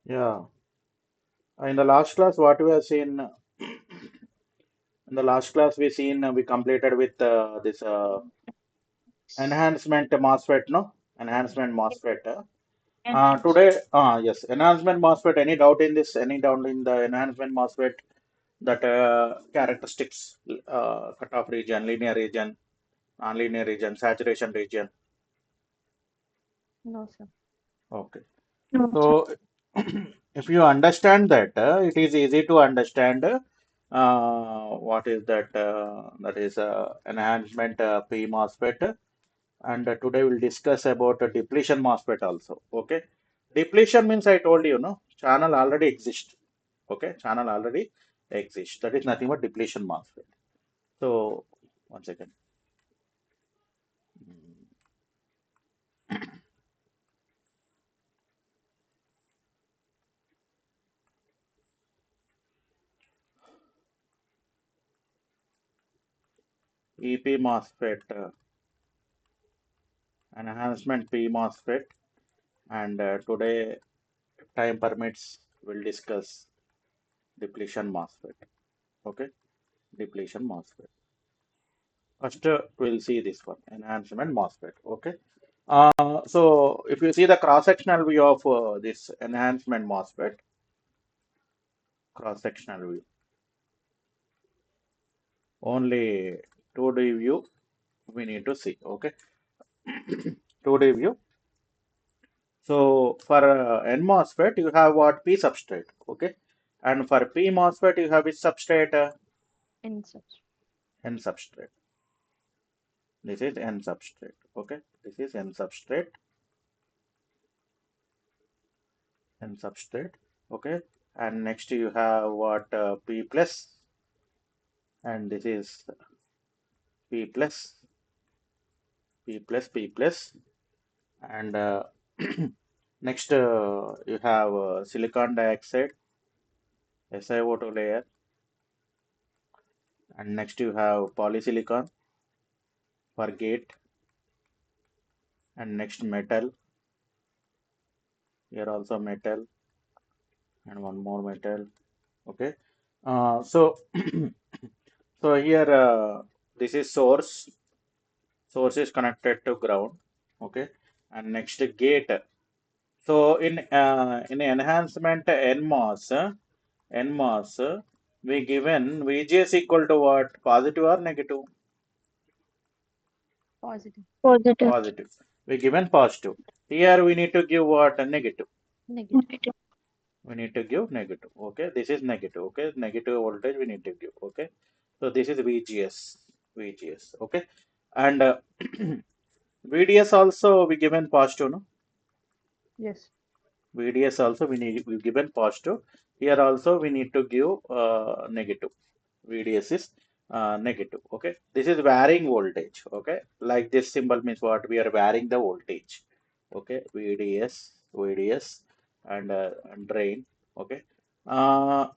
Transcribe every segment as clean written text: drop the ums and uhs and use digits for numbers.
Yeah. In the last class, what we have seen, in the last class we seen we completed with this enhancement MOSFET, no? Enhancement MOSFET. Enhance. Today, yes, enhancement MOSFET. Any doubt in this? Any doubt in the enhancement MOSFET? That characteristics, cutoff region, linear region, nonlinear region, saturation region. No, sir. Okay. No, sir. So, if you understand that, it is easy to understand what is that. That is enhancement P MOSFET, and today we'll discuss about a depletion MOSFET also. Okay, depletion means I told you, no, channel already exists. Okay, channel already exists. That is nothing but depletion MOSFET. So, one second. EP MOSFET, enhancement P MOSFET, and today, if time permits, we'll discuss depletion MOSFET. Okay, depletion MOSFET. First, we'll see this one, enhancement MOSFET. Okay. So if you see the cross-sectional view of this enhancement MOSFET, cross-sectional view, only 2D view we need to see. Okay, 2D view. So for N MOSFET, you have what P substrate. Okay, and for P MOSFET, you have which substrate? Insert. N substrate. This is N substrate. Okay, this is N substrate. N substrate. Okay, and next you have what P plus, and this is P plus, P plus, P plus, and next you have silicon dioxide, SiO2 layer, and next you have polysilicon for gate, and next metal, here also metal, and one more metal. Okay, so so here this is source is connected to ground. Okay, and next gate. So in enhancement NMOS, we given VGS equal to what? Positive or negative? Positive. Positive. Positive. We given positive. Here we need to give what? A negative. Negative. We need to give negative. Okay, this is negative. Okay, negative voltage we need to give. Okay, so this is VGS. VGS. Okay, and VDS also we given positive. No, Yes. VDS also we given positive. Here also we need to give negative. VDS is negative. Okay, this is varying voltage. Okay, like this symbol means what? We are varying the voltage. Okay, VDS, and drain. Okay,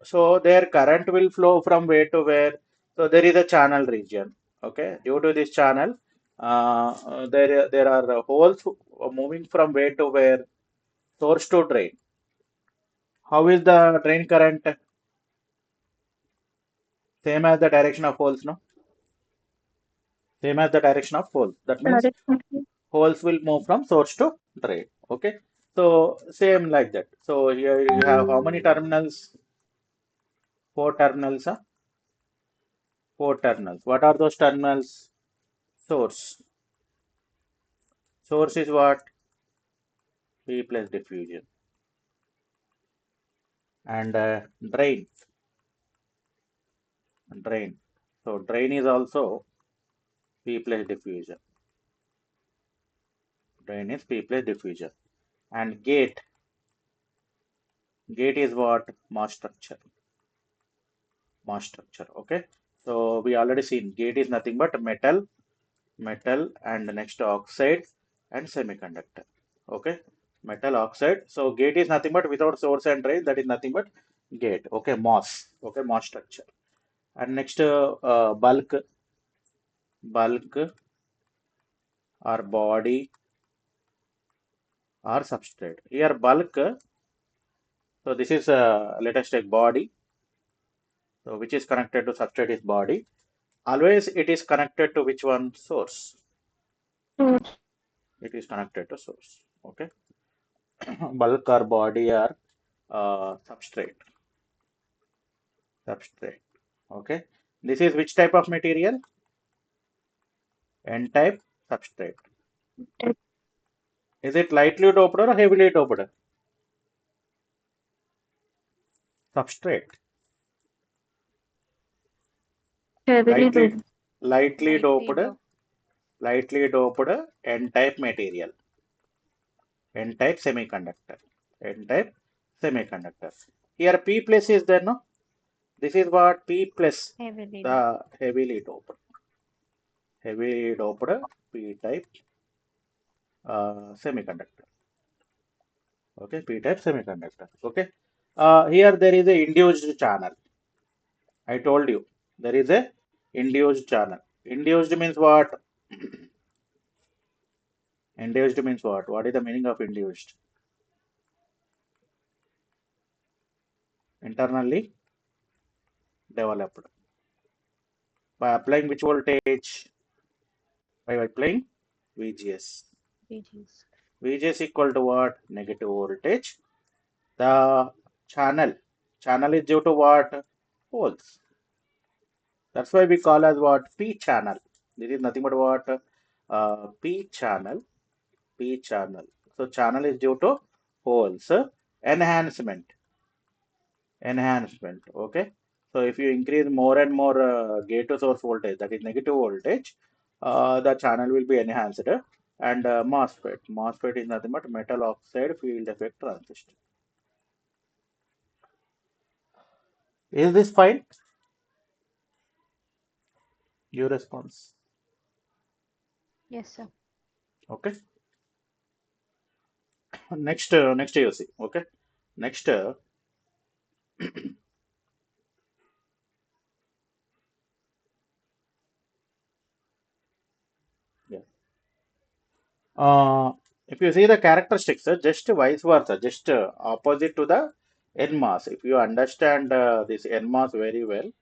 so their current will flow from where to where. So there is a channel region. Okay, due to this channel, there are holes moving from where to where, source to drain. How is the drain current? Same as the direction of holes, no? Same as the direction of holes. That means Direction. holes will move from source to drain. Okay. So same like that. So here you have how many terminals? Four terminals. Huh? Four terminals. What are those terminals? Source. Source is what? P plus diffusion. And drain. Drain. So drain is also P plus diffusion. Drain is P plus diffusion. And gate. Gate is what? MOS structure. MOS structure. Okay. So we already seen gate is nothing but metal, and next oxide and semiconductor. Okay, metal oxide. So gate is nothing but without source and drain. That is nothing but gate. Okay, MOS. Okay, MOS structure. And next bulk or body or substrate. Here bulk So this is let us take body. So which is connected to substrate is body. Always it is connected to which one? Source. Source. It is connected to source. Okay. Bulk or body are substrate. Substrate. Okay. This is which type of material? N-type substrate. Type. Is it lightly doped or heavily doped? Substrate. Heavily Lightly, doped. lightly Lightly doped, doped. lightly doped N-type material. N-type semiconductor. N-type semiconductor. Here P plus is there, no? This is what P plus, Heavily doped. the heavily doped. Heavily doped P-type semiconductor. Okay, P-type semiconductor. Okay. Here there is a induced channel. I told you there is a induced channel. Induced means what? Induced means what? What is the meaning of induced? Internally developed. By applying which voltage? By applying VGS. VGS. VGS equal to what? Negative voltage. The channel. Channel is due to what? Holes. That's why we call as what? P channel. This is nothing but what? P channel. P channel. So channel is due to holes. Enhancement. Enhancement. Okay. So if you increase more and more gate to source voltage, that is negative voltage, the channel will be enhanced. And MOSFET. MOSFET is nothing but metal oxide field effect transistor. Is this fine? Your response. Yes, sir. Okay. Next you see. Okay. Next, yeah. If you see the characteristics, just vice versa, just opposite to the NMOS. If you understand this NMOS very well,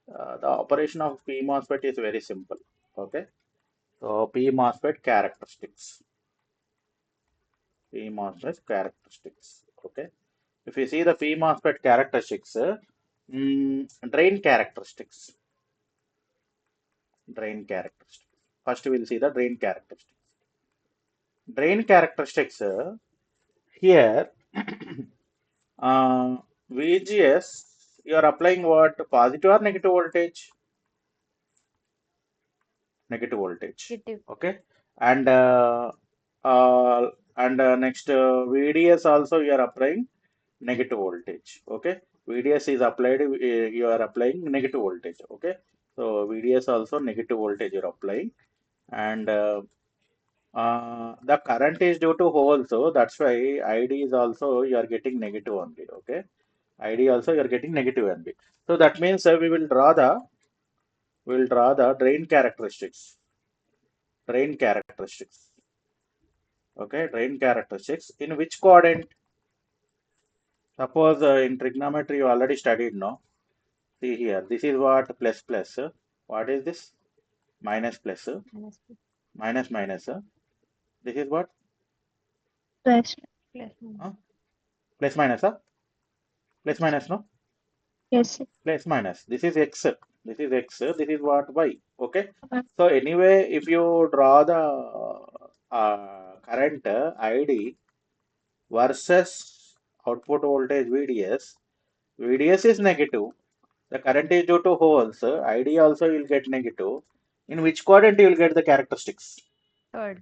the operation of PMOSFET is very simple. Okay. So PMOSFET characteristics. PMOSFET characteristics. Okay. If you see the PMOSFET characteristics, drain characteristics. Drain characteristics. First, we'll see the drain characteristics. Drain characteristics here, VGS, you are applying what? Positive or negative voltage? Negative voltage. Negative. Okay. And next VDS also you are applying negative voltage. Okay. VDS is applied, you are applying negative voltage. Okay. So VDS also negative voltage you are applying. And the current is due to hole, so that's why ID is also you are getting negative only. Okay. ID also you are getting negative only. So that means we will draw the drain characteristics. Drain characteristics. Okay, drain characteristics. In which quadrant? Suppose in trigonometry you already studied, no? See here, this is what? Plus plus. What is this? Minus plus. Minus. Minus minus. This is what? Plus. Plus. Huh? Plus minus. Plus minus, no? Yes, sir. Plus minus. This is x. This is x. This is what? Y. Okay. Uh, So anyway, if you draw the current ID versus output voltage VDS, VDS is negative. The current is due to holes. ID also will get negative. In which quadrant you will get the characteristics? Third.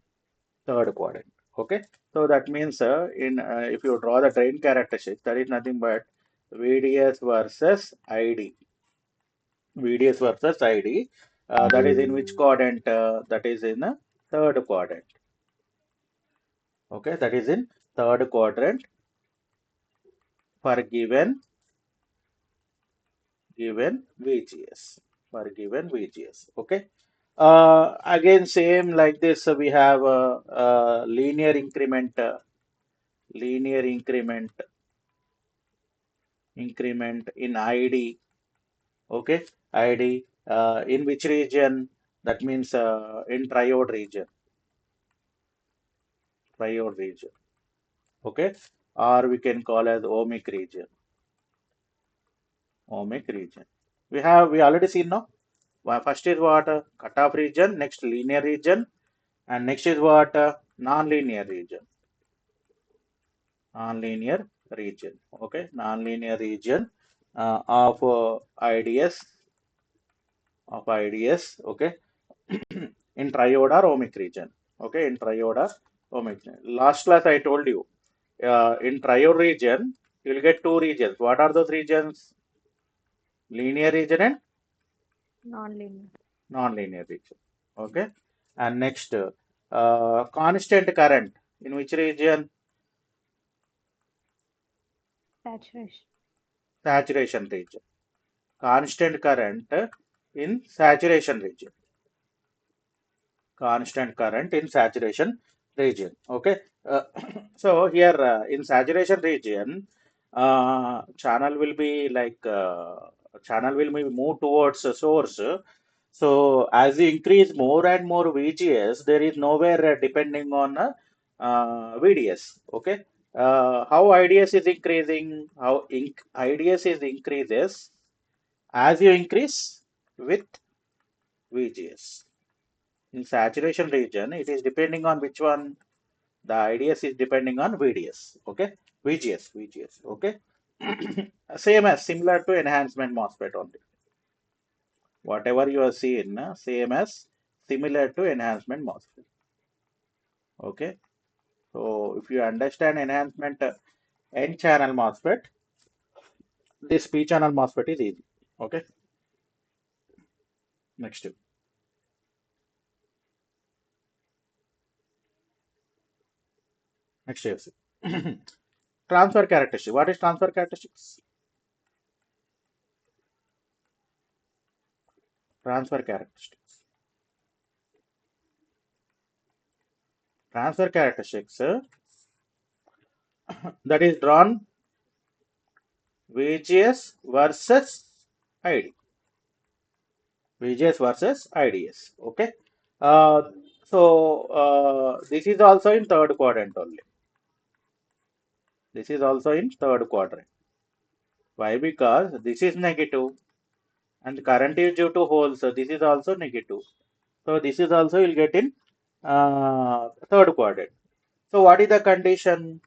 Third quadrant. Okay. So that means in if you draw the drain characteristics, that is nothing but VDS versus ID. VDS versus ID. That is in which quadrant? That is in the third quadrant. Okay. That is in third quadrant for given VGS. For given VGS. Okay. Again, same like this, we have linear increment increment in ID, okay, ID, in which region? That means in triode region, okay, or we can call as ohmic region. We already seen now. First is what? Cutoff region, next linear region, and next is what? Non-linear region. Non-linear region, okay, non-linear region of IDS, okay, in triode or ohmic region, okay, in triode or ohmic region. Last class I told you, in triode region you will get two regions. What are those regions? Linear region and Non-linear. non-linear region, okay. And next, constant current in which region? Saturation. Saturation region. Constant current in saturation region. Constant current in saturation region. Okay. So here in saturation region, channel will be like channel will be move towards a source. So as you increase more and more VGS, there is nowhere depending on VDS. Okay. How IDS is increasing? How IDS is increases as you increase with VGS. In saturation region, it is depending on which one. The IDS is depending on VDS. Okay, VGS. Okay, same as similar to enhancement MOSFET only. Whatever you are seeing, same as similar to enhancement MOSFET. Okay, so if you understand enhancement N channel MOSFET, this P channel MOSFET is easy. Okay, next. Next you see. Transfer characteristic. What is transfer characteristics? Transfer characteristics. Transfer characteristics that is drawn VGS versus ID. VGS versus IDS. Okay. Uh, so this is also in third quadrant only. This is also in third quadrant. Why? Because this is negative and current is due to holes. So this is also negative. So this is also you'll get in third quadrant. So what is the condition?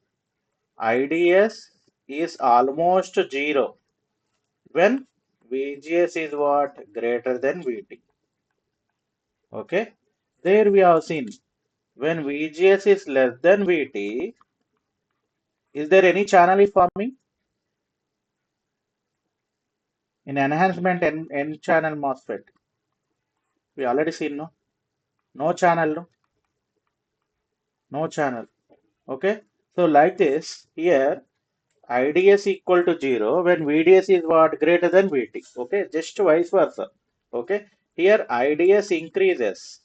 IDS is almost zero when VGS is what? Greater than VT. Okay. There we have seen when VGS is less than VT, is there any channel is forming? In enhancement N channel MOSFET, we already seen no? No channel, no? No channel. Okay. So like this, here IDS equal to 0 when VDS is what? Greater than VT. Okay. Just vice versa. Okay. Here IDS increases.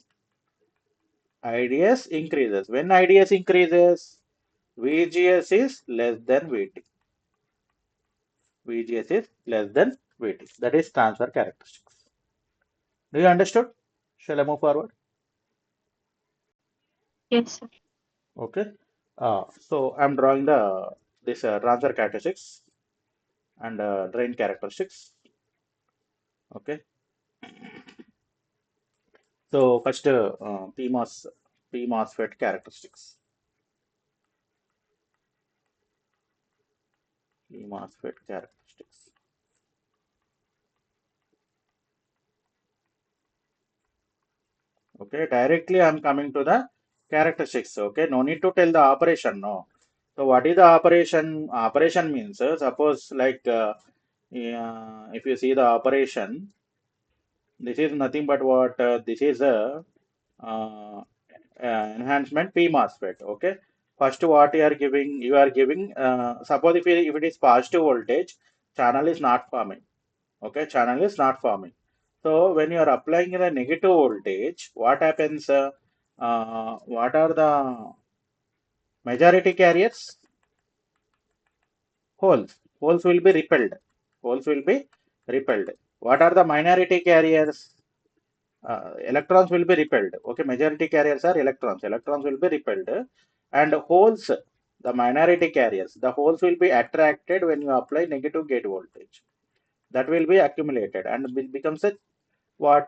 IDS increases. When IDS increases, VGS is less than VT. VGS is less than VT. That is transfer characteristics. Do you understood? Shall I move forward? Yes, sir. Okay. So I'm drawing the this transfer characteristics and drain characteristics. Okay. So first PMOSFET characteristics. PMOSFET characteristics. Okay. Directly I'm coming to the characteristics. Okay. No need to tell the operation. No. So what is the operation? Operation means suppose like yeah, if you see the operation, this is nothing but what this is a uh, enhancement P MOSFET. Okay. First, what you are giving. Suppose if it is positive voltage, channel is not forming. Okay, channel is not forming. So when you are applying the negative voltage, what happens? What are the majority carriers? Holes. Holes will be repelled. Holes will be repelled. What are the minority carriers? Electrons will be repelled. Okay, majority carriers are electrons. Electrons will be repelled, and holes, the minority carriers, the holes will be attracted when you apply negative gate voltage. That will be accumulated and becomes a what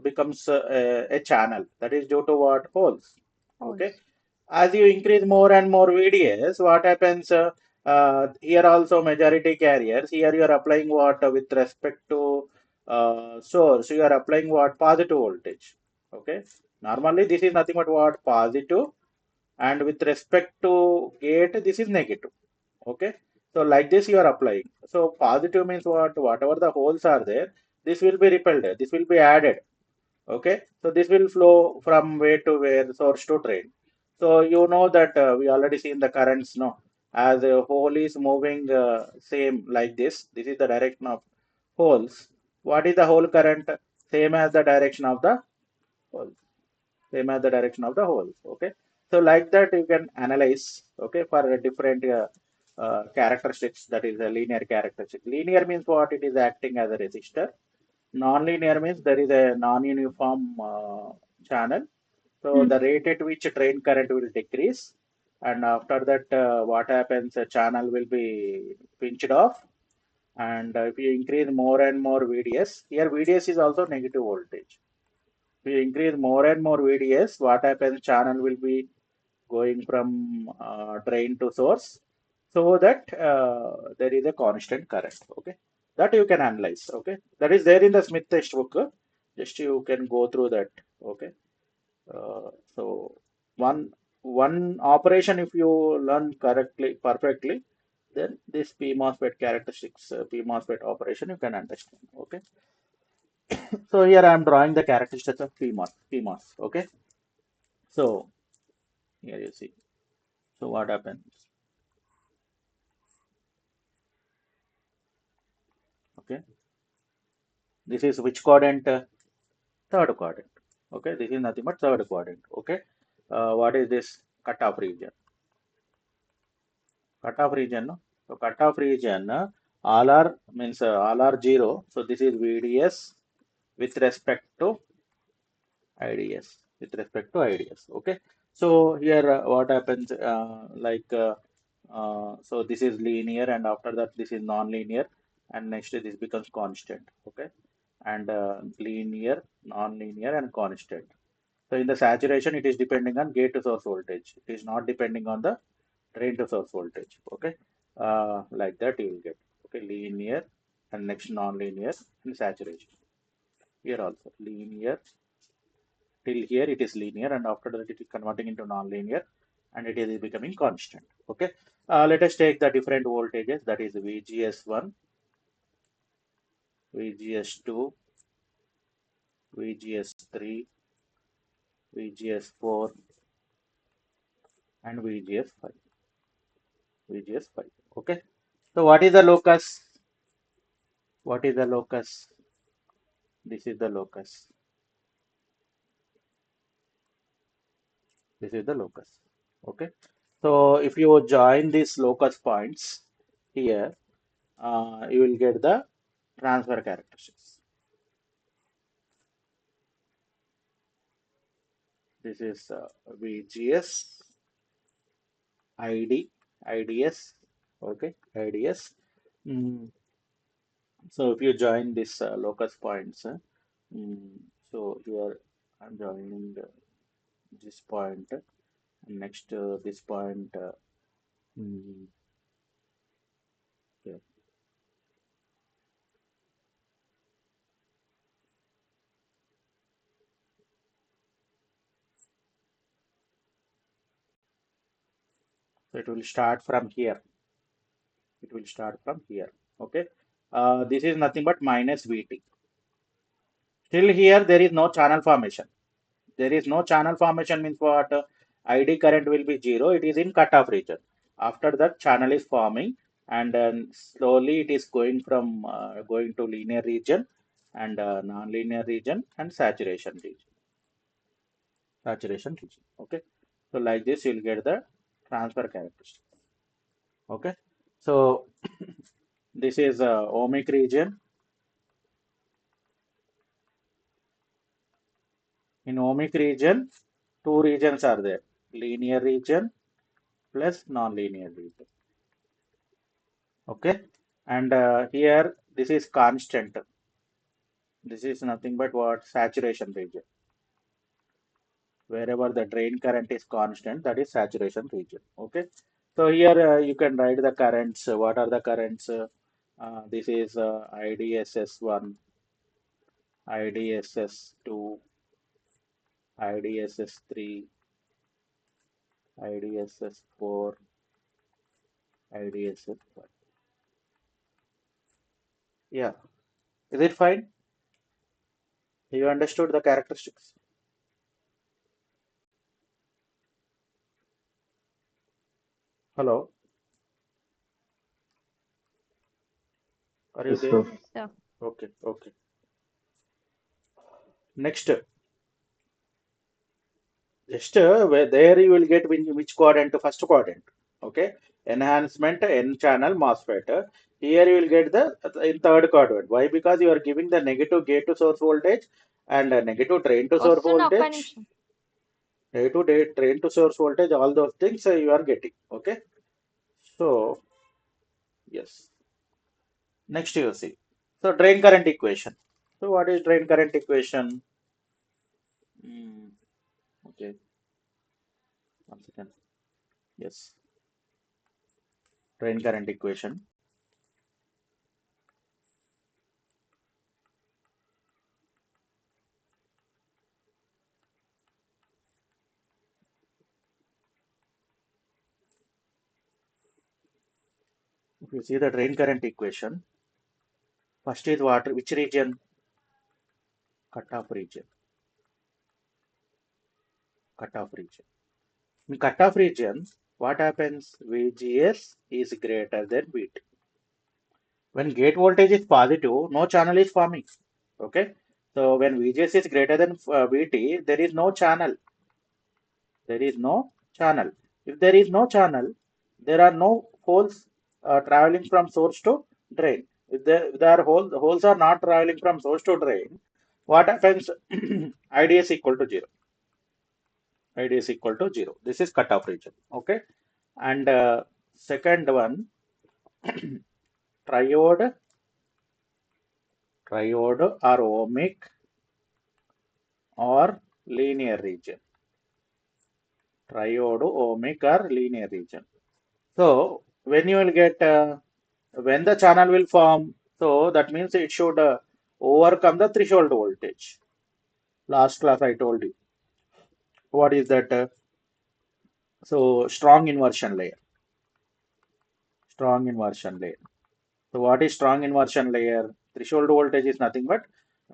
becomes a channel. That is due to what? Holes. Okay. Holes. As you increase more and more VDS, what happens? Here also majority carriers. Here you are applying what with respect to source. You are applying what? Positive voltage. Okay. Normally this is nothing but what? Positive, and with respect to gate, this is negative. Okay. So like this you are applying. So positive means what? Whatever the holes are there, this will be repelled. This will be added. Okay, so this will flow from where to where, source to drain. So you know that we already seen the currents, no, as a hole is moving same like this is the direction of holes. What is the hole current? Same as the direction of the hole. Same as the direction of the holes. Okay, so like that you can analyze. Okay, for a different characteristics, that is a linear characteristic. Linear means what? It is acting as a resistor. Non-linear means there is a non-uniform channel. So Hmm. the rate at which drain current will decrease, and after that, what happens? A channel will be pinched off, and if you increase more and more VDS, here VDS is also negative voltage. If you increase more and more VDS, what happens? Channel will be going from drain to source, so that there is a constant current. Okay, that you can analyze. Okay, that is there in the Smith textbook. Just you can go through that. Okay, so one operation, if you learn correctly, perfectly, then this PMOSFET characteristics, PMOSFET operation, you can understand. Okay, so here I am drawing the characteristics of PMOS. Okay, so here you see. So what happens? Okay, this is which quadrant? Third quadrant. Okay, this is nothing but third quadrant. Okay, what is this? Cutoff region. Cutoff region. No? So cutoff region, all are means all are zero. So this is VDS with respect to IDS. With respect to IDS. Okay. So here what happens? So this is linear, and after that this is non-linear, and next this becomes constant. Okay, and linear, non-linear, and constant. So in the saturation, it is depending on gate to source voltage. It is not depending on the drain to source voltage. Okay, like that you will get. Okay, linear, and next non-linear, and saturation. Here also linear, till here it is linear, and after that it is converting into non-linear, and it is becoming constant. Okay, let us take the different voltages. That is VGS1, VGS2, VGS3, VGS4, and VGS5. VGS5. Okay. So what is the locus? What is the locus? This is the locus. This is the locus. Okay. So if you join these locus points here, you will get the transfer characteristics. This is VGS, ID, IDS. Okay, IDS. Mm, so if you join this locus points, mm, so here I'm joining this point, and next this point. Mm, yeah. So it will start from here. It will start from here. Okay. This is nothing but minus VT. Still here there is no channel formation. There is no channel formation means what? ID current will be zero. It is in cutoff region. After that channel is forming, and then slowly it is going from going to linear region, and non-linear region, and saturation region. Saturation region. Okay. So like this you will get the transfer characteristic. Okay. So This is ohmic region. In ohmic region, two regions are there, linear region plus non-linear region. Okay, and here this is constant. This is nothing but what? Saturation region. Wherever the drain current is constant, that is saturation region. Okay, so here you can write the currents. What are the currents? This is IDSS1, IDSS2, IDSS3, IDSS4, IDSS5. Yeah, is it fine? You understood the characteristics? Hello, are you Yes, there? sir. Yes, sir. Okay, okay. Next, just there you will get which quadrant? First quadrant. Okay, enhancement N channel MOSFET. Here you will get the in third quadrant. Why? Because you are giving the negative gate to source voltage and negative drain to source వస్తున్నా ఒక్క voltage, నిమిషం. negative drain to source voltage. All those things you are getting. Okay, so yes. Next you see. So drain current equation. So what is drain current equation? Hmm, okay, one second. Yes, drain current equation. If you see the drain current equation, first is what? Which region? Cutoff region. Cutoff region. In cutoff region, what happens? VGS is greater than VT. When gate voltage is positive, no channel is forming. Okay. So when VGS is greater than VT, there is no channel. There is no channel. If there is no channel, there are no holes traveling from source to drain. If there are holes are not traveling from source to drain, what happens? IDS equal to 0. IDS equal to 0. This is cutoff region. Okay. And second one, triode, triode or ohmic or linear region. Triode, ohmic or linear region. So when you will get when the channel will form, so that means it should overcome the threshold voltage. Last class I told you. What is that? So strong inversion layer. Strong inversion layer. So what is strong inversion layer? Threshold voltage is nothing but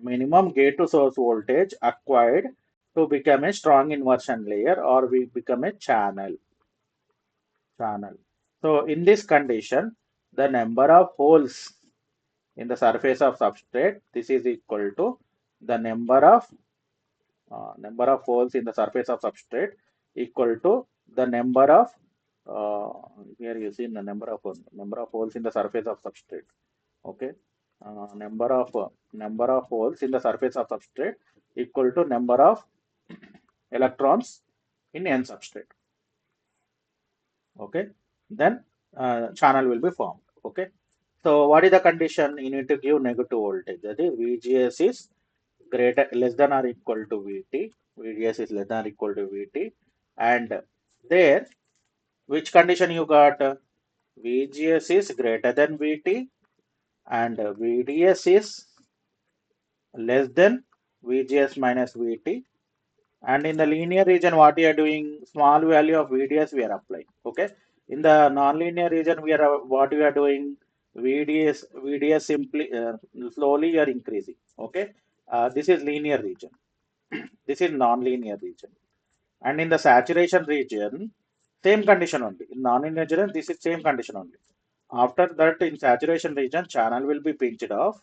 minimum gate to source voltage acquired to become a strong inversion layer or we become a channel. Channel. So in this condition, the number of holes in the surface of substrate, this is equal to the number of holes in the surface of substrate equal to the number of here you see the number of holes in the surface of substrate. Okay, number of holes in the surface of substrate equal to number of electrons in n substrate. Okay, then channel will be formed. Okay, so what is the condition? You need to give negative voltage. That is VGS is greater less than or equal to VT. VGS is less than or equal to VT, and there which condition you got? VGS is greater than VT and VDS is less than VGS minus VT. And in the linear region, what we are doing, small value of VDS we are applying. Okay. In the non-linear region, we are what we are doing, VDS simply slowly we are increasing. Okay. This is linear region. This is non-linear region. And in the saturation region, same condition only. In non-linear region, this is same condition only. After that, in saturation region, channel will be pinched off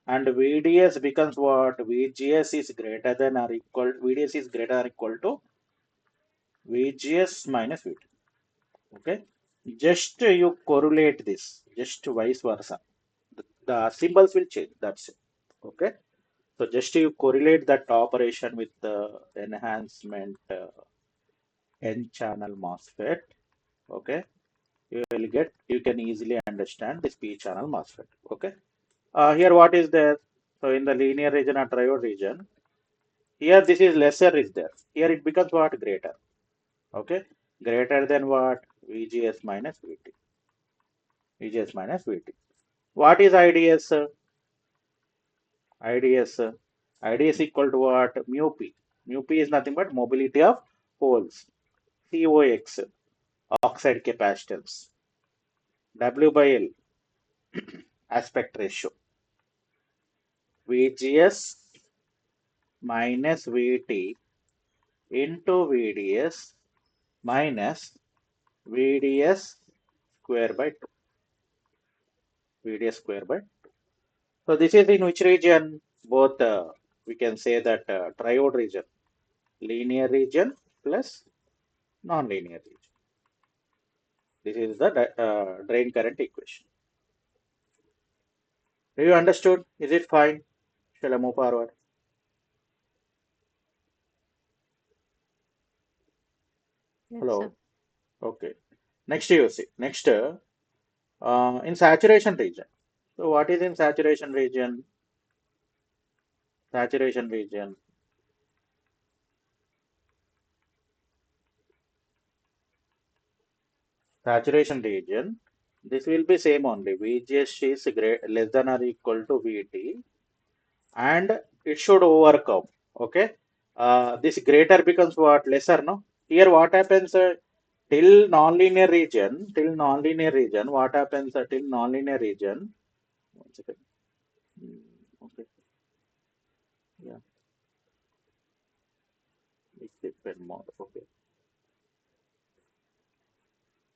and VDS becomes what? VGS is greater than or equal, VDS is greater or equal to VGS minus VT. Okay. Just you correlate this, just vice versa. The symbols will change. That's it. Okay. So just you correlate that operation with the enhancement N-channel MOSFET. Okay. You can easily understand this P-channel MOSFET. Okay. Here what is there? So in the linear region or triode region, here this is lesser is there. Here it becomes what? Greater. Okay. Greater than what? VGS minus VT. VGS minus VT. What is IDS? IDS. IDS equal to what? Mu P. Mu P is nothing but mobility of holes. COX, oxide capacitance. W by L, aspect ratio. VGS minus VT into VDS minus VDS square by 2. VDS square by 2. So this is in which region? Both we can say that triode region, linear region plus non-linear region. This is the drain current equation. Do you understood? Is it fine? Shall I move forward? Yes, sir. Hello. Okay. Next you see. Next in saturation region. So what is in saturation region? Saturation region. Saturation region. This will be same only. VGS is less than or equal to VT, and it should overcome. Okay. This greater becomes what? Lesser, no? Here what happens till nonlinear region? Till nonlinear region, what happens till nonlinear region? One second. Okay. Yeah. It's depend more. Okay.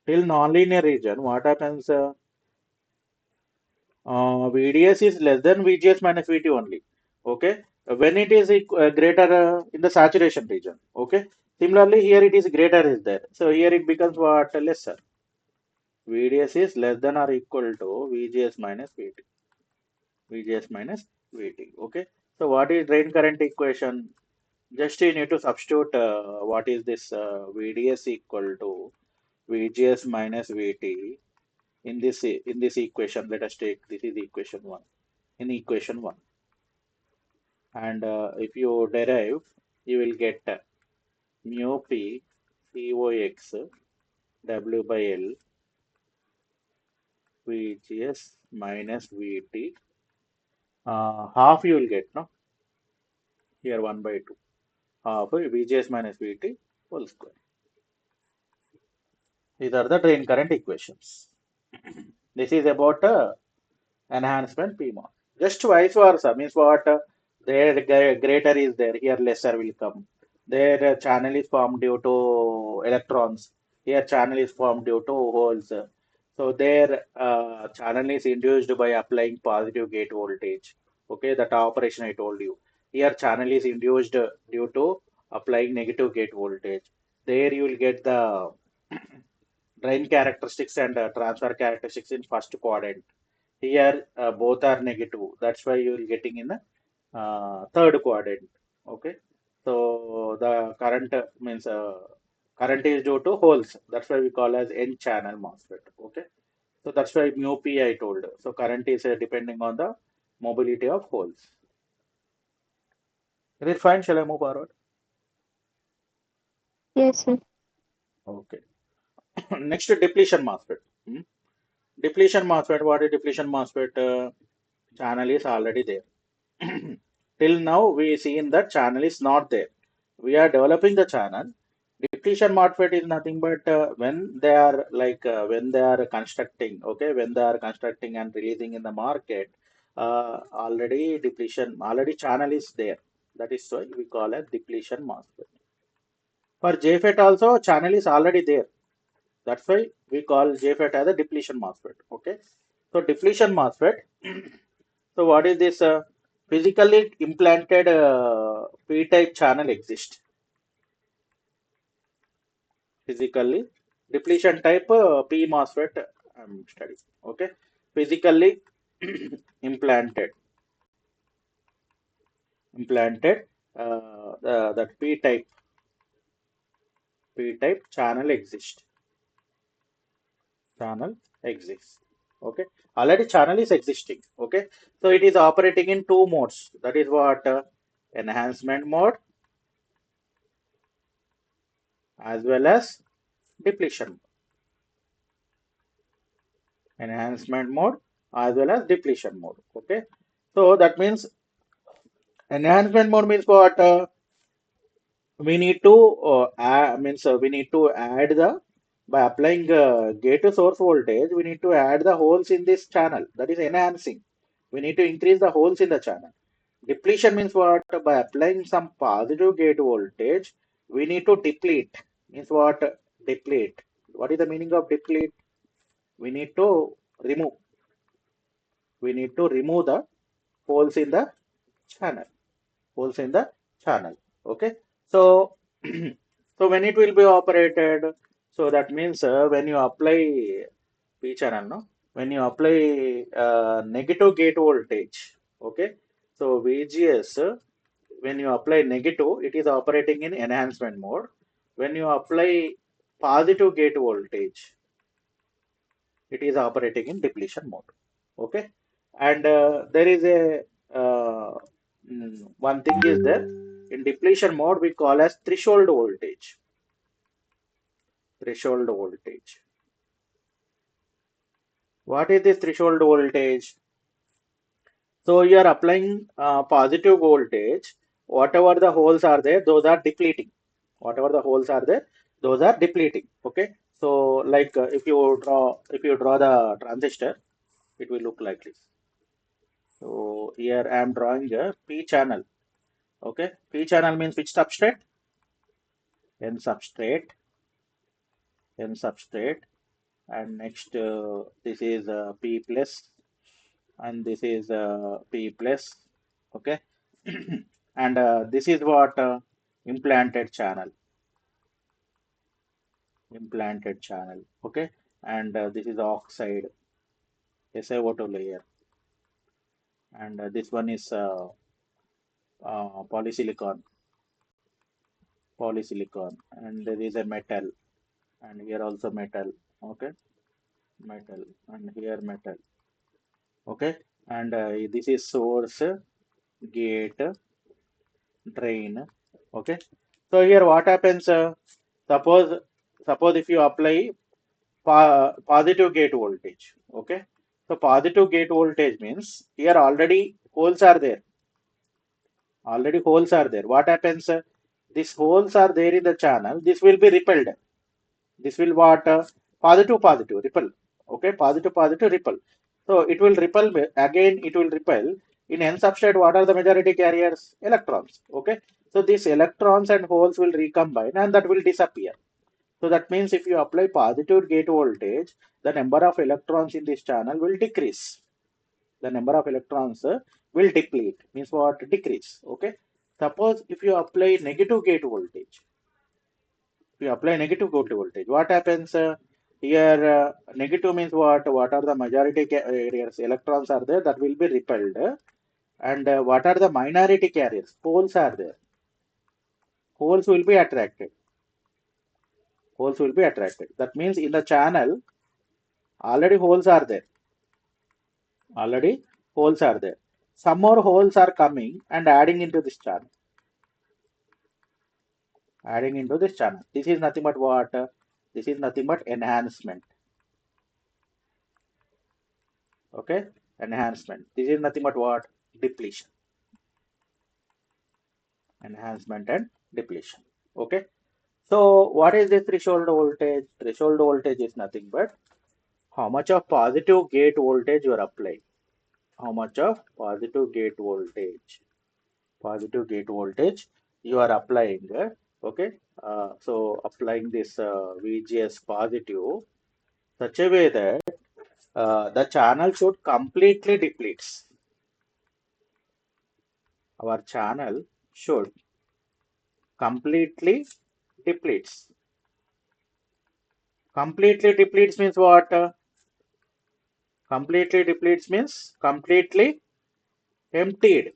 Till nonlinear region, what happens? VDS is less than VGS minus VT only. Okay. When it is greater in the saturation region. Okay. Similarly, here it is greater is there. So here it becomes what? Lesser. VDS is less than or equal to VGS minus VT. VGS minus VT. Okay. So what is drain current equation? Just you need to substitute what is this VDS equal to VGS minus VT in this equation. Let us take this is equation 1. In equation 1, and if you derive, you will get mu P COX W by L VGS minus VT, half you will get, no? Here 1 by 2, half VGS minus VT whole square. These are the drain current equations. This is about enhancement PMOS. Just vice versa means what? There greater is there, here lesser will come. There channel is formed due to electrons. Here channel is formed due to holes. So there channel is induced by applying positive gate voltage. Okay, that operation I told you. Here channel is induced due to applying negative gate voltage. There you will get the drain characteristics and transfer characteristics in first quadrant. Here both are negative. That's why you will getting in the third quadrant. Okay. So the current means current is due to holes. That's why we call as N channel MOSFET. Okay. So that's why mu P I told. So current is depending on the mobility of holes. Is it fine? Shall I move forward? Yes, sir. Okay. Next depletion MOSFET. Hmm? Depletion MOSFET. What is depletion MOSFET? Channel is already there. Till now, we see in that channel is not there. We are developing the channel. Depletion MOSFET is nothing but when they are when they are constructing, okay, when they are constructing and releasing in the market, already channel is there. That is why we call it depletion MOSFET. For JFET also, channel is already there. That's why we call JFET as a depletion MOSFET. Okay, so depletion MOSFET. So what is this? Physically implanted P-type channel exists. Physically depletion type P MOSFET I'm studying. Okay, physically implanted that p type channel exists. Okay, already channel is existing. Okay, so it is operating in two modes. That is what enhancement mode as well as depletion enhancement mode as well as depletion mode. Okay, so that means enhancement mode means what we need to we need to add the by applying gate to source voltage. We need to add the holes in this channel, that is enhancing. We need to increase the holes in the channel. Depletion means what? By applying some positive gate voltage, we need to deplete. Means what? Deplete. What is the meaning of deplete? We need to remove. We need to remove the holes in the channel. Holes in the channel. Okay. So, so when it will be operated, so that means when you apply P channel, no? When you apply negative gate voltage, okay? So VGS, when you apply negative, it is operating in enhancement mode. When you apply positive gate voltage, it is operating in depletion mode. Okay, and there is a one thing is there in depletion mode we call as threshold voltage. Threshold voltage. What is this threshold voltage? So you are applying positive voltage. Whatever the holes are there, those are depleting. Whatever the holes are there, those are depleting. Okay. So like if you draw the transistor, it will look like this. So here I am drawing a P channel. Okay, P channel means which substrate? N substrate, N substrate, and next this is P plus, and this is P plus. Okay, and this is what implanted channel, implanted channel. Okay, and this is oxide, SiO2 layer, and this one is polysilicon, polysilicon, and there is a metal, and here also metal. Okay, metal, and here metal. Okay, and this is source, gate, drain. Okay, so here what happens? Suppose suppose if you apply positive gate voltage. Okay, so positive gate voltage means here already holes are there. Already holes are there. What happens? These holes are there in the channel. This will be repelled. This will what? Positive positive repel. Okay, positive positive repel. So it will repel again. It will repel in n substrate. What are the majority carriers? Electrons. Okay, so these electrons and holes will recombine and that will disappear. So that means if you apply positive gate voltage, the number of electrons in this channel will decrease. The number of electrons will deplete. Means what? Decrease. Okay. Suppose if you apply negative gate voltage, we apply negative voltage. What happens here? Negative means what? What are the majority carriers? Electrons are there that will be repelled. And what are the minority carriers? Holes are there. Holes will be attracted. Holes will be attracted. That means in the channel, already holes are there. Already holes are there. Some more holes are coming and adding into this channel. Adding into this channel. This is nothing but what? This is nothing but enhancement. Okay, enhancement. This is nothing but what? Depletion. Enhancement and depletion. Okay, so what is the threshold voltage? Threshold voltage is nothing but how much of positive gate voltage you are applying. How much of positive gate voltage you are applying. Okay, so applying this VGS positive such a way that the channel should completely depletes. Our channel should completely depletes. Completely depletes means what? Completely depletes means completely emptied.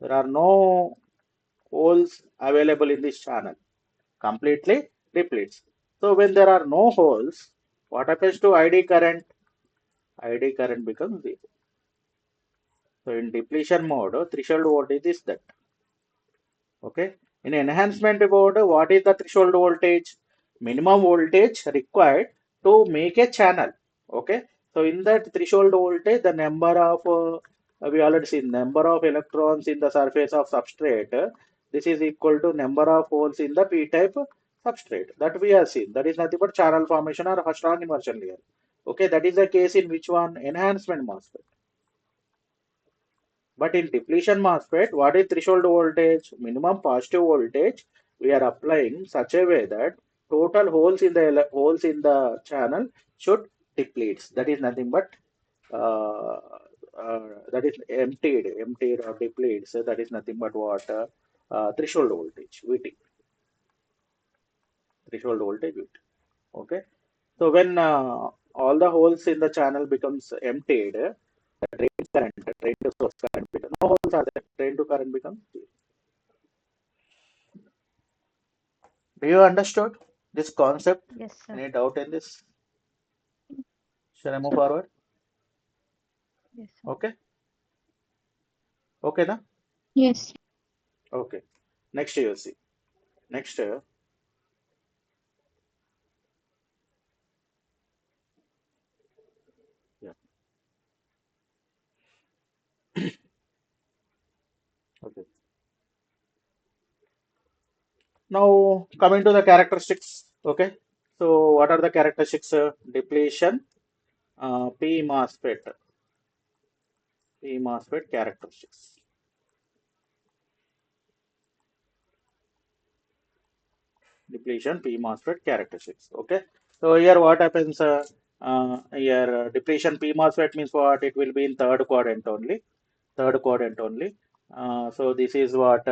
There are no holes available in this channel. Completely depletes. So when there are no holes, what happens to ID current? ID current becomes 0. So in depletion mode, threshold voltage is that. Okay. In enhancement mode, what is the threshold voltage? Minimum voltage required to make a channel. Okay. So in that threshold voltage, the number of we already seen number of electrons in the surface of substrate. This is equal to number of holes in the p-type substrate. That we have seen. That is nothing but channel formation or a strong inversion layer. Okay. That is the case in which one? Enhancement MOSFET. But in depletion MOSFET, what is threshold voltage? Minimum positive voltage we are applying such a way that total holes in the channel should deplete. That is nothing but uh, that is emptied or depletes. So that is nothing but what threshold voltage VT, threshold voltage VT. Okay. So when all the holes in the channel becomes emptied, drain current, drain to source current becomes no holes are there. Drain to current becomes 0. Do you understood this concept? Yes, sir. Any doubt in this? Shall I move Sir. forward? Yes, sir. Okay. Okay, na? Yes. Okay. Next you see. Next, yeah. Okay. Now coming to the characteristics. Okay. So what are the characteristics? Depletion, P MOSFET, P MOSFET characteristics. Depletion P MOSFET characteristics. Okay. So here what happens? Here depletion P MOSFET means what? It will be in third quadrant only. Third quadrant only. So this is what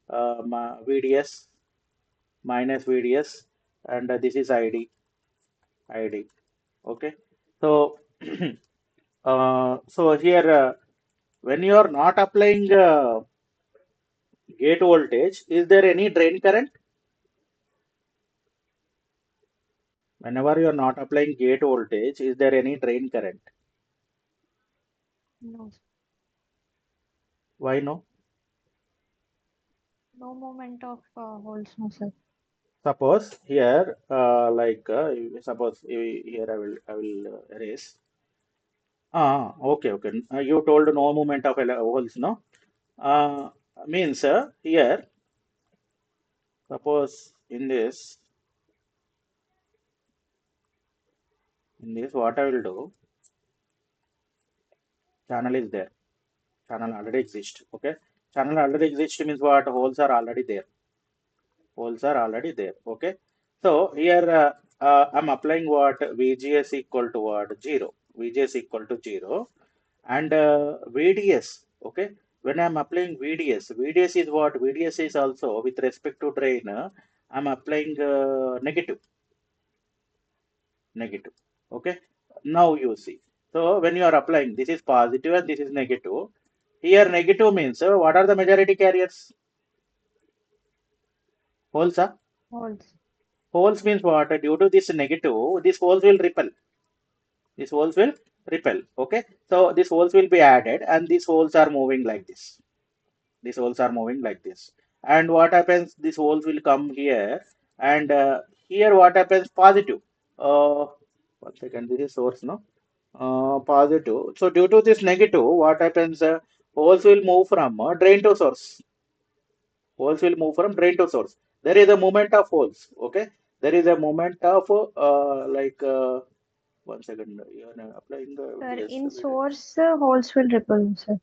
VDS minus VDS, and this is ID. Okay. So so here when you are not applying gate voltage, is there any drain current? Whenever you are not applying gate voltage, is there any drain current? No. Why no? No moment of holes, no, sir. Suppose here, suppose here I will erase. Okay, okay. You told no movement of holes, no? Uh, Means here, suppose in this, what I will do, channel is there. Channel already exists. Okay. Channel already exists means what? Holes are already there. Holes are already there. Okay. So here I'm applying what? VGS equal to what? 0. VGS equal to 0. And VDS, okay, when I'm applying VDS is what? VDS is also with respect to drain, I'm applying negative, okay. Now you see, so when you are applying, this is positive and this is negative. Here negative means what are the majority carriers? Holes, Holes. holes means what? Due to this negative, these holes will repel. These holes will repel, okay. So these holes will be added and these holes are moving like this. These holes are moving like this. And what happens? These holes will come here, and here what happens? Positive. Uh, 1 second. This is source, no? Positive. So due to this negative, what happens? Holes will move from drain to source. Holes will move from drain to source. There is a movement of holes. Okay. There is a movement of 1 second. You are applying the Sir, DS. in source, holes will repel, sir.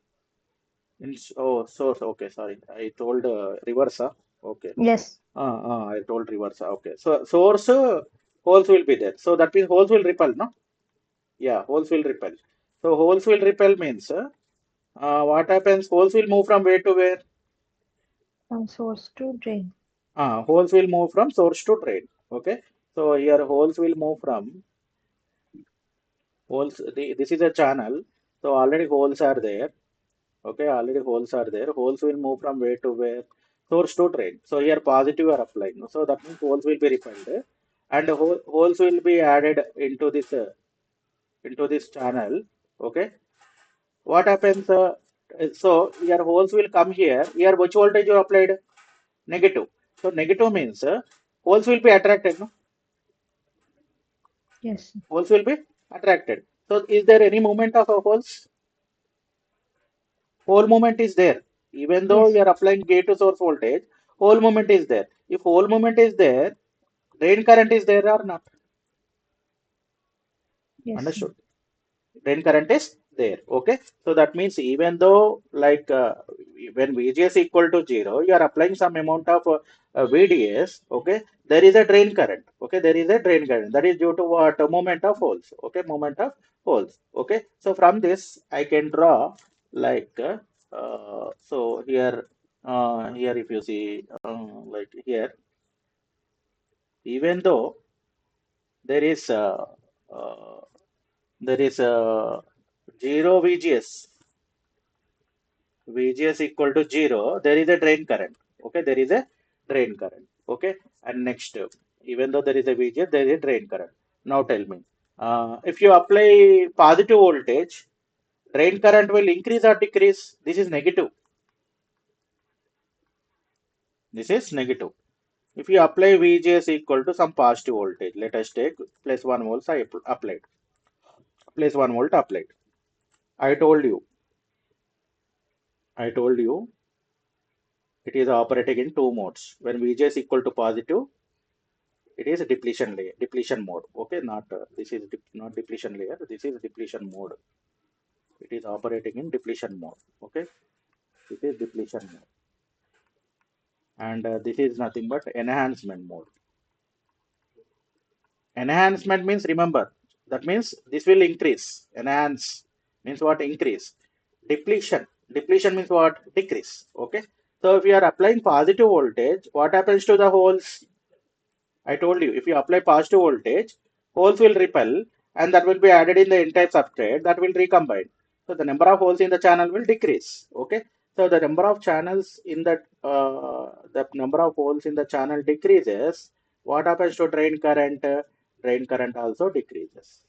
Oh, source. Okay, sorry. I told reverse. Okay. Yes. I told reverse. Okay. So source holes will be there. So that means holes will repel, no? Yeah, holes will repel. So holes will repel means what happens? Holes will move from where to where? From source to drain. Holes will move from source to drain. Okay. So here holes will move from Holes, this is a channel, so already holes are there. Okay, already holes are there. Holes will move from where to where? Source to drain. So here positive are applying. So that means holes will be repelled, and holes will be added into this channel. Okay, what happens? So your holes will come here. Here which voltage you applied? Negative. So negative means holes will be attracted. No? Yes, sir. Holes will be attracted. So is there any movement of a holes? Whole movement is there. Even though Yes, you are applying gate to source voltage, whole movement is there. If whole movement is there, drain current is there or not? yes, sir. Understood? Drain current is there. Okay. So that means even though like when VGS equal to 0, you are applying some amount of VDS. Okay. There is a drain current. Okay. There is a drain current. That is due to what? A moment of holes. Okay. Moment of holes. Okay. So from this, I can draw like so here if you see like here, even though there is uh, there is a 0 VGS, VGS equal to 0, there is a drain current. Okay, there is a drain current. Okay, and next, even though there is a VGS, there is a drain current. Now tell me, if you apply positive voltage, drain current will increase or decrease? This is negative. This is negative. If you apply VGS equal to some positive voltage, let us take plus 1 volts I applied. Plus 1 volt applied. I told you, I told you it is operating in two modes. When VGS equal to positive, it is depletion layer, depletion mode. Okay, not this is not depletion layer. This is depletion mode. It is operating in depletion mode. Okay, this is depletion mode, and this is nothing but enhancement mode. Enhancement means remember that means this will increase. Enhance means what? Increase. Depletion means what? Decrease. Okay. So if you are applying positive voltage, what happens to the holes? I told you, if you apply positive voltage, holes will repel and that will be added in the n-type substrate that will recombine. So the number of holes in the channel will decrease. Okay. So the number of channels in the number of holes in the channel decreases. What happens to drain current? Drain current also decreases.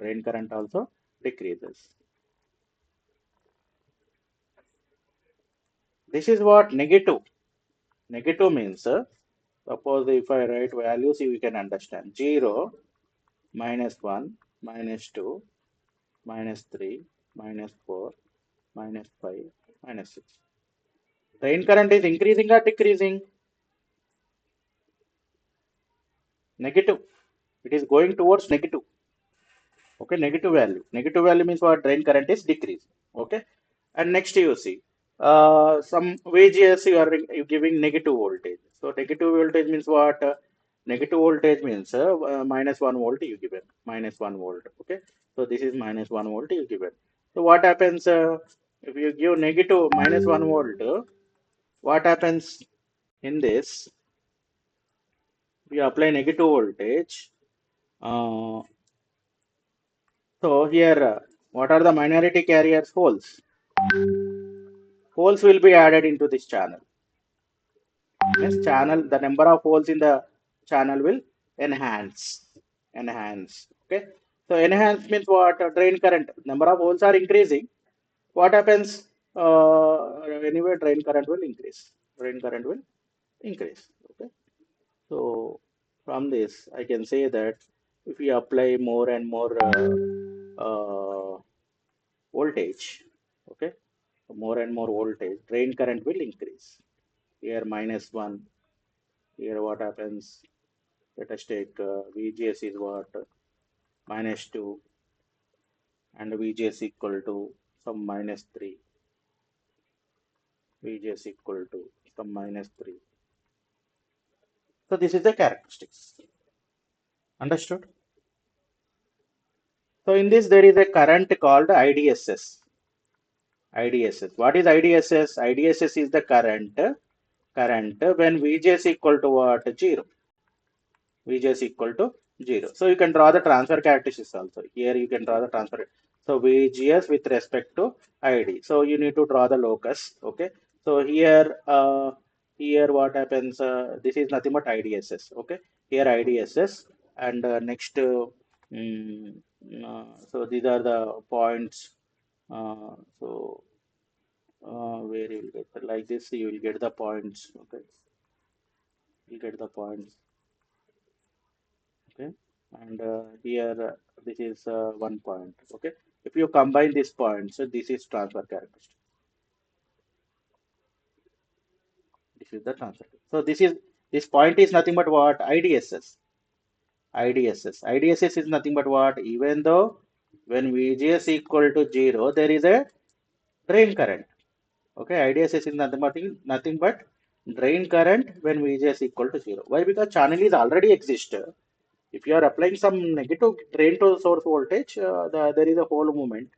Drain current also decreases. This is what negative. Negative means, suppose if I write values, you can understand. 0, -1, -2, -3, -4, -5, -6. Drain current is increasing or decreasing? Negative. It is going towards negative. Okay, negative value. Negative value means what? Drain current is decreasing. Okay, and next you see some VGS you giving negative voltage. So negative voltage means what? Negative voltage means -1 volt you given -1 volt. Okay, so this is -1 volt you given. So what happens if you give negative -1 volt? What happens in this? We apply negative voltage. Uh, so here, what are the minority carriers? Holes. Holes will be added into this channel. Means channel, the number of holes in the channel will enhance. Enhance. Okay. So enhance means what? Drain current. Number of holes are increasing. What happens? Anyway, drain current will increase. Drain current will increase. Okay. So from this, I can say that if we apply more and more voltage, okay, more and more voltage, drain current will increase. Here -1. Here what happens? Let us take VGS is what? -2 and VGS equal to some -3. VGS equal to some -3. So this is the characteristics. Understood? So in this there is a current called IDSS. IDSS. What is IDSS? IDSS is the current when VGS equal to what? 0. VGS equal to 0. So you can draw the transfer characteristics also. Here you can draw the transfer. So VGS with respect to ID. So you need to draw the locus. Okay. So here what happens? This is nothing but IDSS. Okay. Here IDSS and next. Mm, so these are the points. So where you will get like this, you will get the points. Okay. You get the points. Okay, and here this is 1 point. Okay, if you combine these points, so this is transfer characteristic. This is the transfer. So this point is nothing but what? IDSS. IDSS is nothing but what? Even though when VGS equal to 0, there is a drain current. Okay, IDSS is nothing but drain current when VGS equal to 0. Why? Because channel is already exist. If you are applying some negative drain to source voltage, there is a whole movement.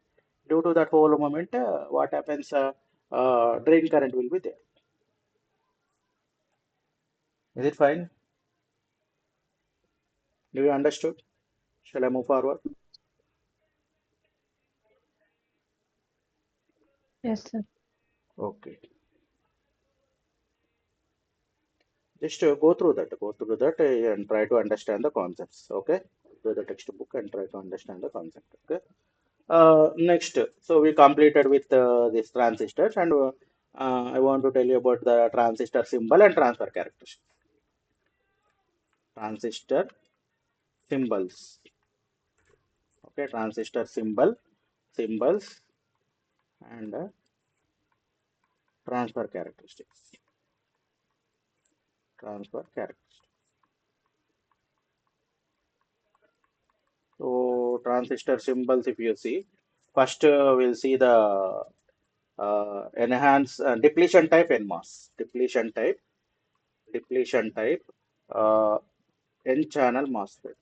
Due to that whole movement, what happens? Drain current will be there. Is it fine? Do you understood? Shall I move forward? Yes, sir. Okay. Just go through that and try to understand the concepts. Okay. Do the textbook and try to understand the concept. Okay. Next, so we completed with these transistors, and I want to tell you about the transistor symbol and transfer characteristics. Transistor symbols. Okay, transistor symbols, and transfer characteristics. Transfer characteristics. So transistor symbols, if you see, first we'll see the enhance depletion type NMOS. Depletion type uh, N channel MOSFET.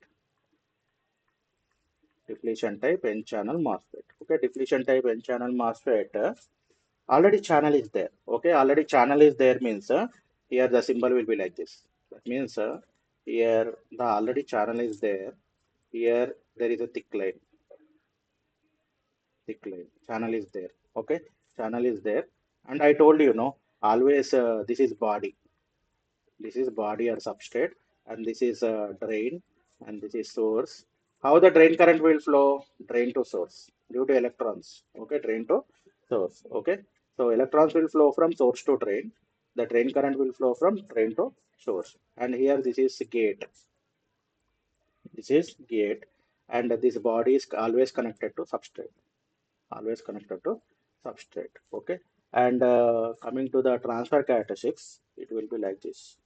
Depletion type N channel MOSFET. Okay, depletion type N channel MOSFET. Already channel is there. Okay, already channel is there means here the symbol will be like this. That means here the already channel is there. Here there is a thick line. Channel is there. Okay, channel is there. And I told you, no, always this is body. This is body or substrate, and this is drain, and this is source. How the drain current will flow? Drain to source due to electrons. Okay, drain to source. Okay, so electrons will flow from source to drain. The drain current will flow from drain to source. And here this is gate. This is gate, and this body is always connected to substrate. Always connected to substrate. Okay, and coming to the transfer characteristics, it will be like this.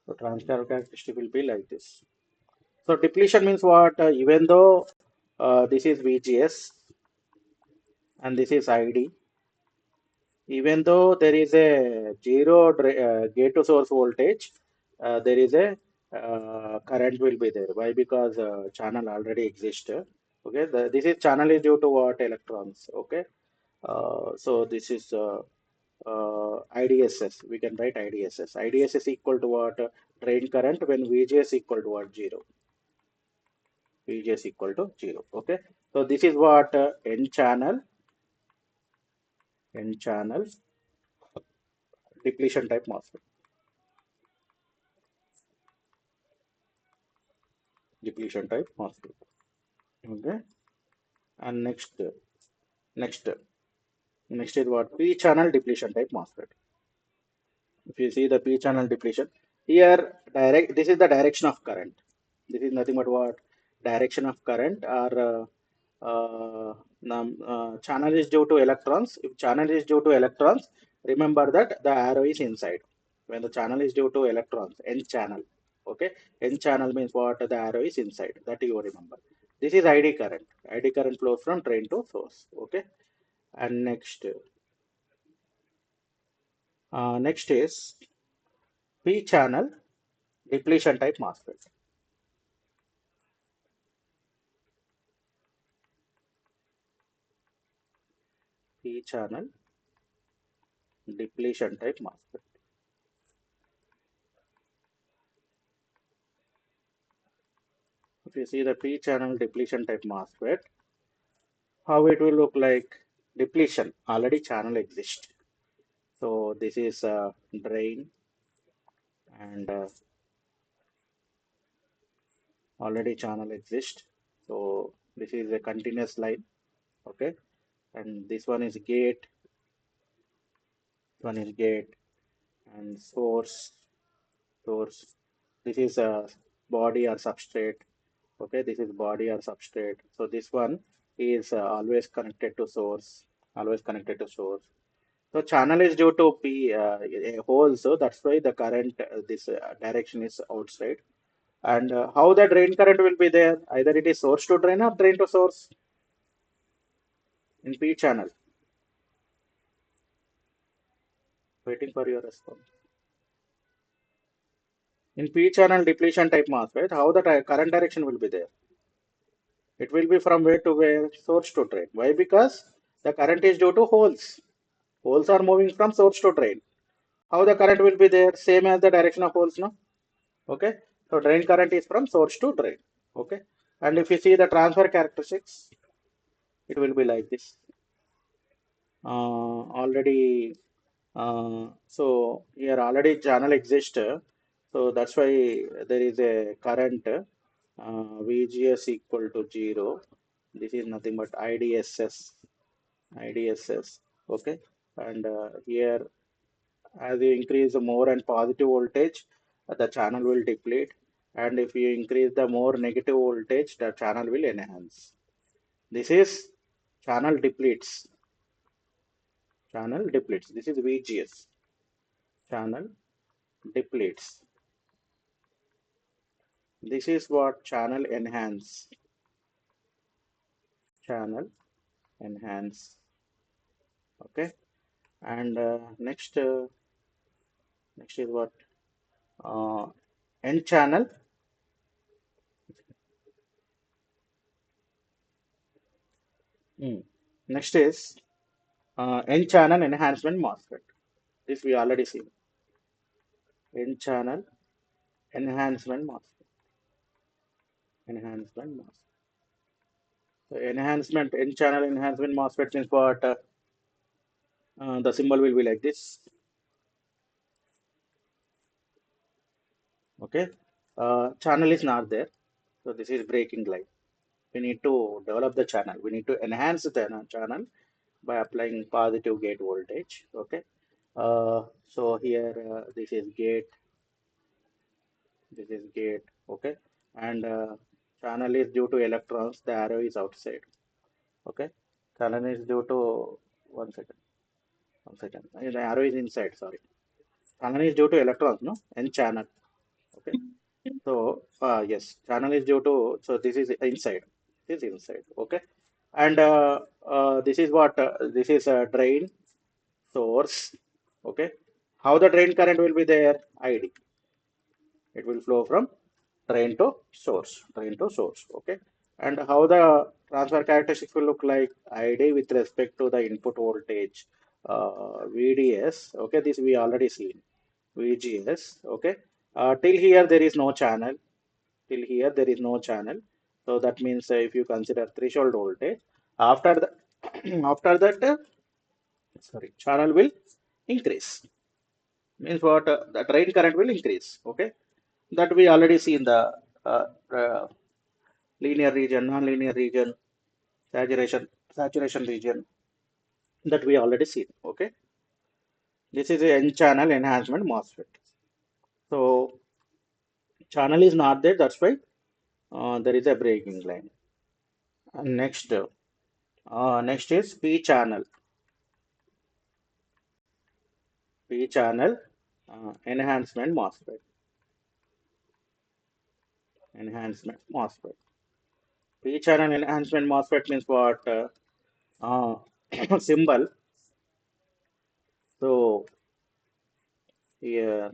So transfer characteristic will be like this. So depletion means what? Even though this is VGS and this is ID, even though there is a gate to source voltage, there is a current will be there. Why? Because channel already exists. Okay, this is channel is due to what? Electrons. Okay, so this is IDSS. We can write IDSS. IDSS equal to what? Drain current when VGS equal to what? 0. VGS equal to 0. Okay. So this is what N channel depletion type MOSFET. Depletion type MOSFET. Okay. And next, next is what? P channel depletion type MOSFET. If you see the P channel depletion, here this is the direction of current. This is nothing but what? Direction of current or channel is due to electrons. If channel is due to electrons, remember that the arrow is inside. When the channel is due to electrons, N channel. Okay, N channel means what? The arrow is inside. That you remember. This is ID current. ID current flows from drain to source. Okay, and next is P channel depletion type MOSFET. P channel depletion type MOSFET. If you see the P channel depletion type MOSFET, how it will look like? Depletion, already channel exists. So this is a drain, and already channel exists. So this is a continuous line, okay? And this one is gate, one is gate, and source. This is a body or substrate, okay? This is body or substrate. So this one is always connected to source, always connected to source. So channel is due to P a hole, so that's why the current this direction is outside. And how the drain current will be there? Either it is source to drain or drain to source in P channel. Waiting for your response. In P channel depletion type MOSFET, how the current direction will be there? It will be from where to where? Source to drain. Why? Because the current is due to holes. Holes are moving from source to drain. How the current will be there? Same as the direction of holes, no? Okay. So drain current is from source to drain. Okay. And if you see the transfer characteristics, it will be like this. Already, so here already channel exists. So that's why there is a current VGS equal to 0. This is nothing but IDSS. Okay. And here, as you increase the more and positive voltage, the channel will deplete. And if you increase the more negative voltage, the channel will enhance. This is channel depletes. Channel depletes. This is VGS. Channel depletes. This is what channel enhance. Channel enhance. Okay. And next is what? Uh, N channel. Next is N channel enhancement MOSFET. This we already seen. N channel enhancement MOSFET. Enhancement MOSFET. So enhancement N channel enhancement MOSFET means what? The symbol will be like this. Okay. Channel is not there. So this is breaking line. We need to develop the channel. We need to enhance the channel by applying positive gate voltage. Okay. So here this is gate. This is gate. Okay. And channel is due to electrons. The arrow is outside. Okay. Channel is due to one second. One second. The arrow is inside. Sorry. Channel is due to electrons. No. N channel. Okay. So yes, channel is due to. So this is inside. This is inside. Okay. And this is what? This is a drain source. Okay. How the drain current will be there? ID. It will flow from drain to source. Drain to source. Okay. And how the transfer characteristics will look like? ID with respect to the input voltage. VDS. Okay. This we already seen. VGS. Okay. Till here there is no channel. Till here there is no channel. So that means if you consider threshold voltage, after the after that sorry, channel will increase. Means what? The drain current will increase. Okay, that we already see in the linear region, non-linear region, saturation region, that we already seen. Okay, this is a N channel enhancement MOSFET. So channel is not there. That's why there is a breaking line. And next is P channel. P channel enhancement MOSFET. Enhancement MOSFET. P channel enhancement MOSFET means what? Symbol. So here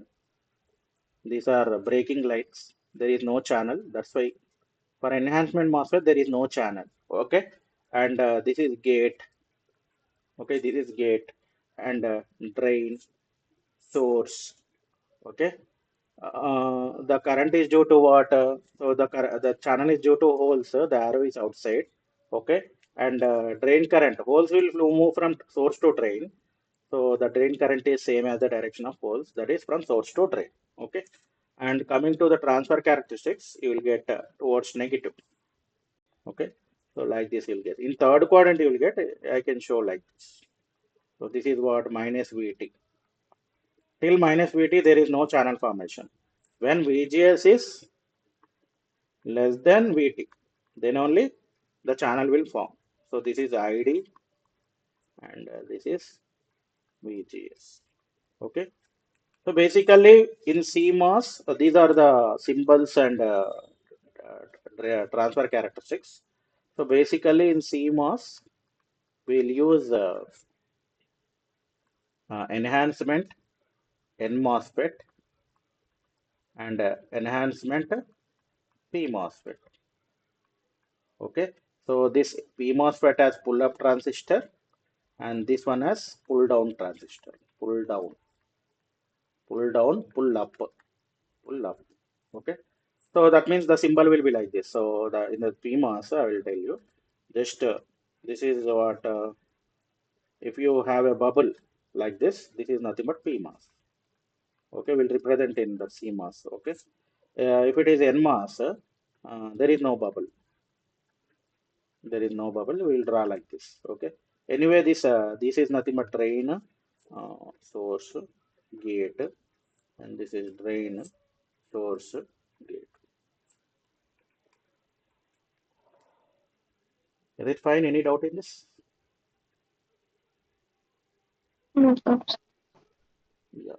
these are breaking lights. There is no channel. That's why for enhancement MOSFET there is no channel. Okay, and this is gate. Okay, this is gate and drain, source. Okay, the current is due to what? So the channel is due to holes. The arrow is outside. Okay, and drain current. Holes will move from source to drain. So the drain current is same as the direction of holes. That is from source to drain. Okay, and coming to the transfer characteristics, you will get towards negative. Okay, so like this you'll get. In third quadrant you will get. I can show like this. So this is what minus VT. Till minus VT there is no channel formation. When VGS is less than VT, then only the channel will form. So this is ID and this is VGS. Okay. So basically in CMOS, these are the symbols and transfer characteristics. So basically in CMOS, we'll use enhancement, N-MOSFET and enhancement P-MOSFET. Okay. So this P-MOSFET has pull-up transistor and this one has pull-down transistor. Pull down, pull down, pull up, pull up. Okay. So that means the symbol will be like this. So the in the PMOS, I will tell you. Just this is what if you have a bubble like this is nothing but PMOS. Okay, will represent in the CMOS. Okay, if it is NMOS, there is no bubble. There is no bubble. We will draw like this. Okay. Anyway, this is nothing but drain, source, gate, and this is drain, source, gate. Is it fine? Any doubt in this? No, sir. Yeah.